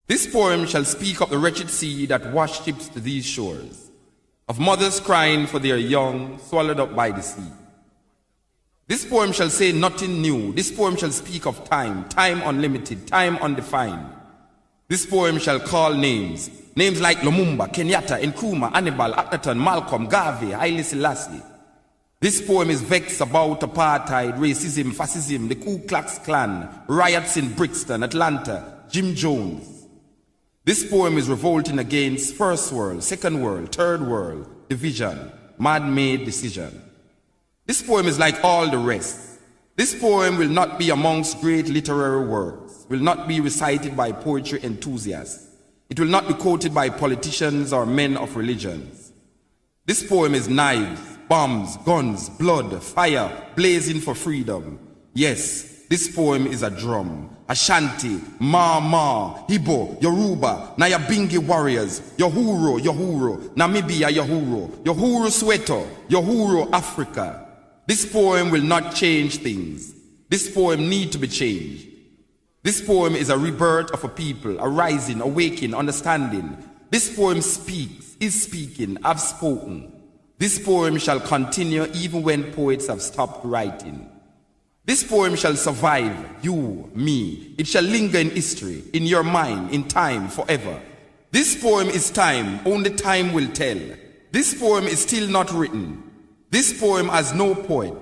This poem shall speak of the wretched sea that washed ships to these shores, of mothers crying for their young swallowed up by the sea. This poem shall say nothing new. This poem shall speak of time, time unlimited, time undefined. This poem shall call names, names like Lumumba, Kenyatta, Nkrumah, Hannibal, Akhenaton, Malcolm, Garvey, Haile Selassie. This poem is vexed about apartheid, racism, fascism, the Ku Klux Klan, riots in Brixton, Atlanta, Jim Jones. This poem is revolting against first world, second world, third world, division, man-made decision. This poem is like all the rest. This poem will not be amongst great literary works, will not be recited by poetry enthusiasts. It will not be quoted by politicians or men of religions. This poem is knives, bombs, guns, blood, fire, blazing for freedom. Yes, this poem is a drum. Ashanti, Ma, Igbo, Yoruba, Nyabingi warriors, Yohuro, Namibia, Yohuro Soweto, Yohuro Africa. This poem will not change things. This poem needs to be changed. This poem is a rebirth of a people, a rising, awakening, understanding. This poem speaks, is speaking, have spoken. This poem shall continue even when poets have stopped writing. This poem shall survive, you, me. It shall linger in history, in your mind, in time, forever. This poem is time, only time will tell. This poem is still not written. This poem has no poet.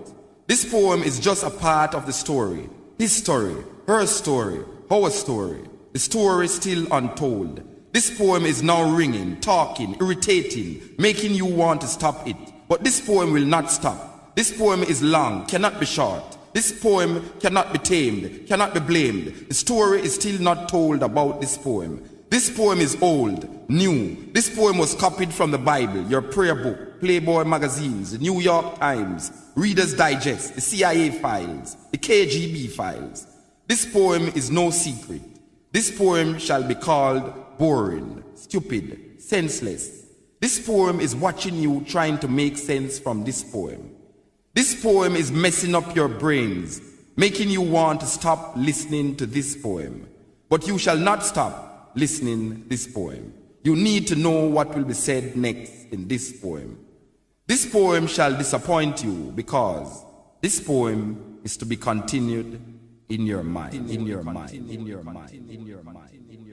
This poem is just a part of the story. His story, her story, our story. The story still untold. This poem is now ringing, talking, irritating, making you want to stop it. But this poem will not stop. This poem is long, cannot be short. This poem cannot be tamed, cannot be blamed. The story is still not told about this poem. This poem is old, new. This poem was copied from the Bible, your prayer book, Playboy magazines, the New York Times, Reader's Digest, the CIA files, the KGB files. This poem is no secret. This poem shall be called boring, stupid, senseless. This poem is watching you trying to make sense from this poem. This poem is messing up your brains, making you want to stop listening to this poem. But you shall not stop listening this poem. You need to know what will be said next in this poem. This poem shall disappoint you because this poem is to be continued in your mind, in your mind, in your mind, in your mind, in your mind.